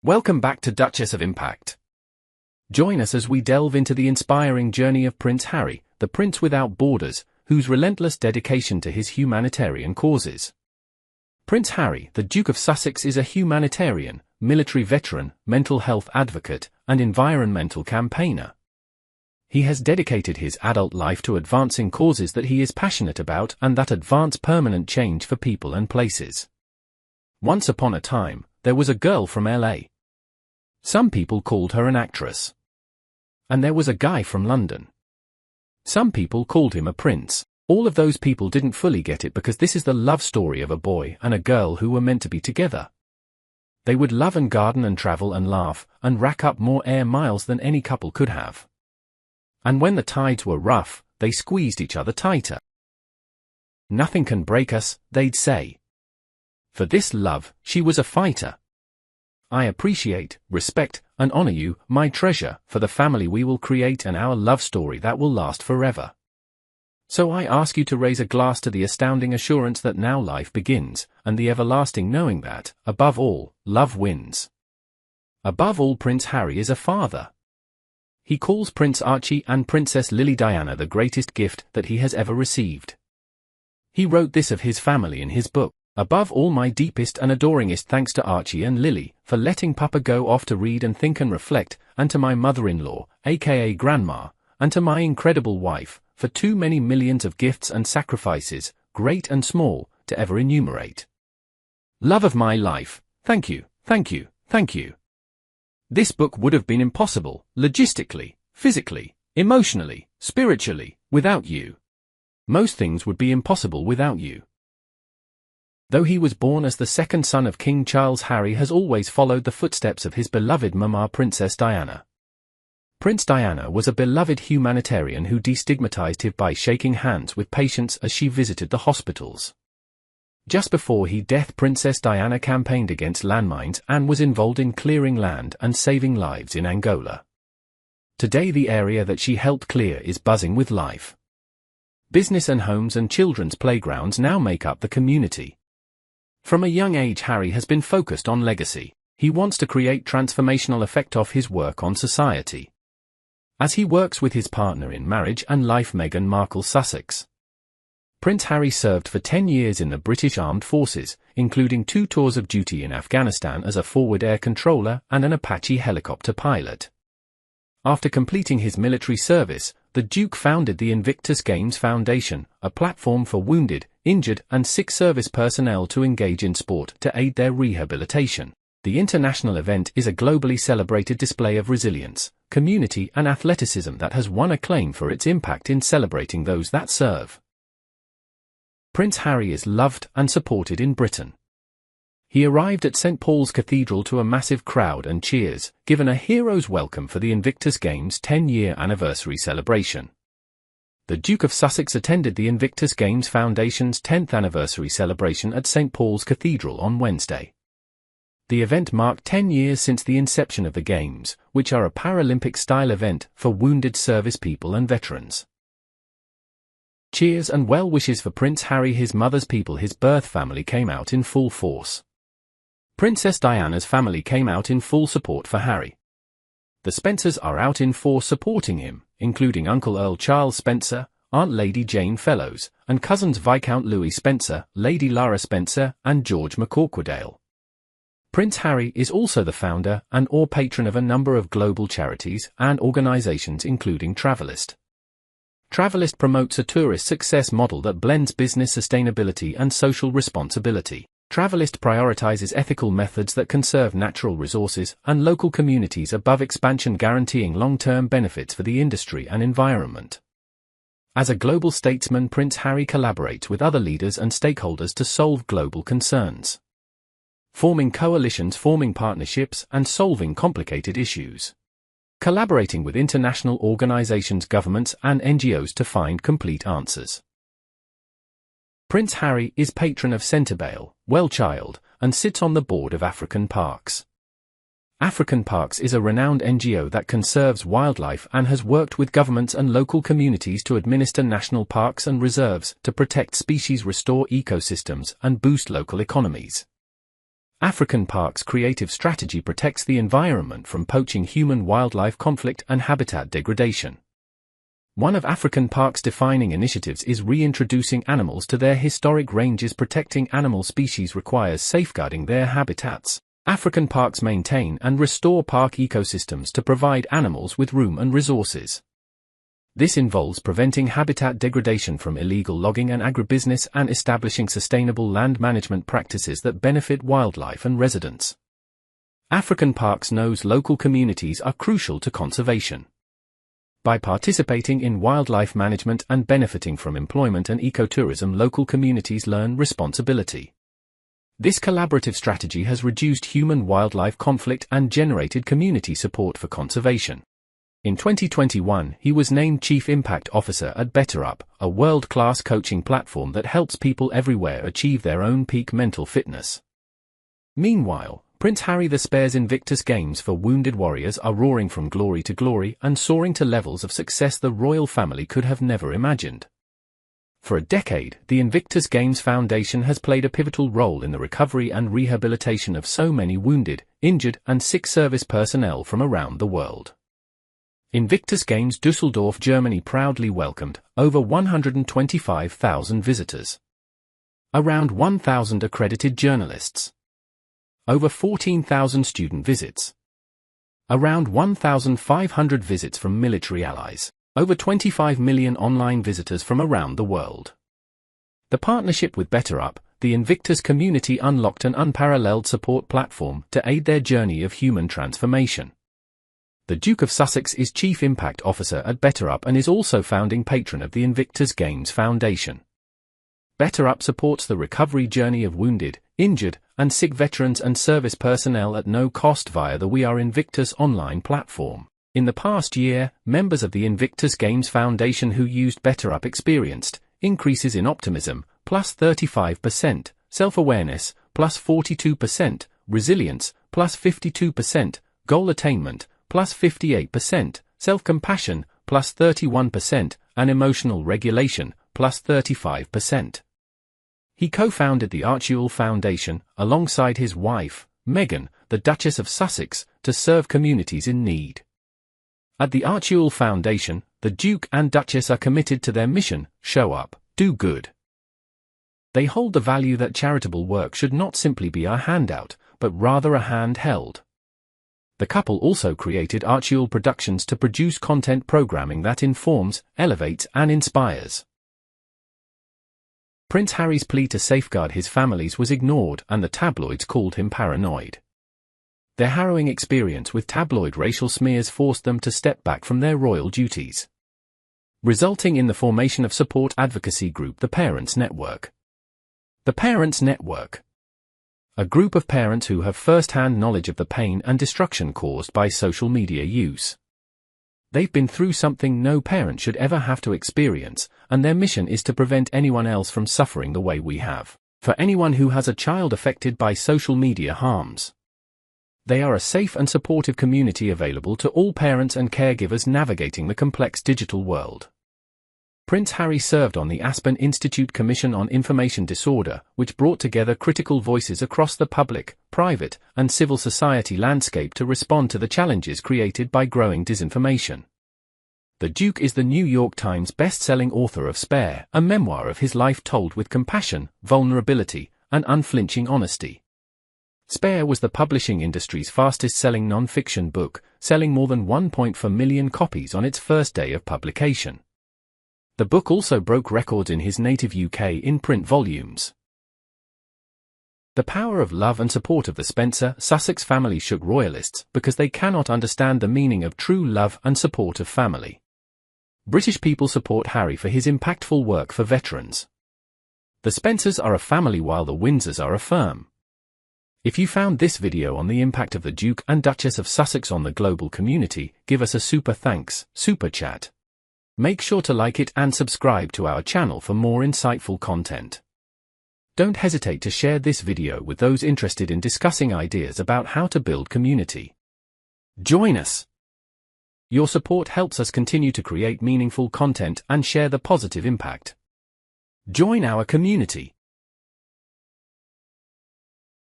Welcome back to Duchess of Impact. Join us as we delve into the inspiring journey of Prince Harry, the Prince without borders, whose relentless dedication to his humanitarian causes. Prince Harry, the Duke of Sussex, is a humanitarian, military veteran, mental health advocate, and environmental campaigner. He has dedicated his adult life to advancing causes that he is passionate about and that advance permanent change for people and places. Once upon a time, there was a girl from LA. Some people called her an actress. And there was a guy from London. Some people called him a prince. All of those people didn't fully get it because this is the love story of a boy and a girl who were meant to be together. They would love and garden and travel and laugh and rack up more air miles than any couple could have. And when the tides were rough, they squeezed each other tighter. Nothing can break us, they'd say. For this love, she was a fighter. I appreciate, respect, and honor you, my treasure, for the family we will create and our love story that will last forever. So I ask you to raise a glass to the astounding assurance that now life begins, and the everlasting knowing that, above all, love wins. Above all, Prince Harry is a father. He calls Prince Archie and Princess Lily Diana the greatest gift that he has ever received. He wrote this of his family in his book. Above all, my deepest and adoringest thanks to Archie and Lily, for letting Papa go off to read and think and reflect, and to my mother-in-law, aka Grandma, and to my incredible wife, for too many millions of gifts and sacrifices, great and small, to ever enumerate. Love of my life, thank you, thank you, thank you. This book would have been impossible, logistically, physically, emotionally, spiritually, without you. Most things would be impossible without you. Though he was born as the second son of King Charles, Harry has always followed the footsteps of his beloved Mama Princess Diana. Prince Diana was a beloved humanitarian who destigmatized him by shaking hands with patients as she visited the hospitals. Just before his death, Princess Diana campaigned against landmines and was involved in clearing land and saving lives in Angola. Today the area that she helped clear is buzzing with life. Business and homes and children's playgrounds now make up the community. From a young age, Harry has been focused on legacy. He wants to create transformational effect of his work on society. As he works with his partner in marriage and life, Meghan Markle Sussex. Prince Harry served for 10 years in the British Armed Forces, including 2 tours of duty in Afghanistan as a forward air controller and an Apache helicopter pilot. After completing his military service, the Duke founded the Invictus Games Foundation, a platform for wounded, injured, and sick service personnel to engage in sport to aid their rehabilitation. The international event is a globally celebrated display of resilience, community, and athleticism that has won acclaim for its impact in celebrating those that serve. Prince Harry is loved and supported in Britain. He arrived at St. Paul's Cathedral to a massive crowd and cheers, given a hero's welcome for the Invictus Games' 10-year anniversary celebration. The Duke of Sussex attended the Invictus Games Foundation's 10th anniversary celebration at St. Paul's Cathedral on Wednesday. The event marked 10 years since the inception of the Games, which are a Paralympic-style event for wounded service people and veterans. Cheers and well wishes for Prince Harry, his mother's people, his birth family came out in full force. Princess Diana's family came out in full support for Harry. The Spencers are out in force supporting him, including Uncle Earl Charles Spencer, Aunt Lady Jane Fellows, and cousins Viscount Louis Spencer, Lady Lara Spencer, and George McCorquodale. Prince Harry is also the founder and/or patron of a number of global charities and organizations, including Travelist. Travelist promotes a tourist success model that blends business sustainability and social responsibility. Travelist prioritizes ethical methods that conserve natural resources and local communities above expansion, guaranteeing long-term benefits for the industry and environment. As a global statesman, Prince Harry collaborates with other leaders and stakeholders to solve global concerns, forming coalitions, forming partnerships, and solving complicated issues. Collaborating with international organizations, governments, and NGOs to find complete answers. Prince Harry is patron of Centervale, Wellchild, and sits on the board of African Parks. African Parks is a renowned NGO that conserves wildlife and has worked with governments and local communities to administer national parks and reserves to protect species, restore ecosystems, and boost local economies. African Park's creative strategy protects the environment from poaching, human-wildlife conflict, and habitat degradation. One of African Park's defining initiatives is reintroducing animals to their historic ranges. Protecting animal species requires safeguarding their habitats. African parks maintain and restore park ecosystems to provide animals with room and resources. This involves preventing habitat degradation from illegal logging and agribusiness and establishing sustainable land management practices that benefit wildlife and residents. African Parks knows local communities are crucial to conservation. By participating in wildlife management and benefiting from employment and ecotourism, local communities learn responsibility. This collaborative strategy has reduced human-wildlife conflict and generated community support for conservation. In 2021, he was named Chief Impact Officer at BetterUp, a world-class coaching platform that helps people everywhere achieve their own peak mental fitness. Meanwhile, Prince Harry the Spare's Invictus Games for wounded warriors are roaring from glory to glory and soaring to levels of success the royal family could have never imagined. For a decade, the Invictus Games Foundation has played a pivotal role in the recovery and rehabilitation of so many wounded, injured, and sick service personnel from around the world. Invictus Games Düsseldorf, Germany proudly welcomed over 125,000 visitors, around 1,000 accredited journalists, over 14,000 student visits, around 1,500 visits from military allies, over 25 million online visitors from around the world. The partnership with BetterUp, the Invictus community unlocked an unparalleled support platform to aid their journey of human transformation. The Duke of Sussex is Chief Impact Officer at BetterUp and is also founding patron of the Invictus Games Foundation. BetterUp supports the recovery journey of wounded, injured, and sick veterans and service personnel at no cost via the We Are Invictus online platform. In the past year, members of the Invictus Games Foundation who used BetterUp experienced increases in optimism, plus 35%, self-awareness, plus 42%, resilience, plus 52%, goal attainment, plus 58%, self-compassion, plus 31%, and emotional regulation, plus 35%. He co-founded the Archewell Foundation, alongside his wife, Meghan, the Duchess of Sussex, to serve communities in need. At the Archewell Foundation, the Duke and Duchess are committed to their mission: show up, do good. They hold the value that charitable work should not simply be a handout, but rather a hand held. The couple also created Archewell Productions to produce content programming that informs, elevates, and inspires. Prince Harry's plea to safeguard his families was ignored, and the tabloids called him paranoid. Their harrowing experience with tabloid racial smears forced them to step back from their royal duties, resulting in the formation of support advocacy group The Parents Network. The Parents Network, a group of parents who have first-hand knowledge of the pain and destruction caused by social media use. They've been through something no parent should ever have to experience, and their mission is to prevent anyone else from suffering the way we have. For anyone who has a child affected by social media harms, they are a safe and supportive community available to all parents and caregivers navigating the complex digital world. Prince Harry served on the Aspen Institute Commission on Information Disorder, which brought together critical voices across the public, private, and civil society landscape to respond to the challenges created by growing disinformation. The Duke is the New York Times best-selling author of Spare, a memoir of his life told with compassion, vulnerability, and unflinching honesty. Spare was the publishing industry's fastest-selling non-fiction book, selling more than 1.4 million copies on its first day of publication. The book also broke records in his native UK in print volumes. The power of love and support of the Spencer, Sussex family shook royalists because they cannot understand the meaning of true love and support of family. British people support Harry for his impactful work for veterans. The Spencers are a family while the Windsors are a firm. If you found this video on the impact of the Duke and Duchess of Sussex on the global community, give us a super thanks, super chat. Make sure to like it and subscribe to our channel for more insightful content. Don't hesitate to share this video with those interested in discussing ideas about how to build community. Join us. Your support helps us continue to create meaningful content and share the positive impact. Join our community.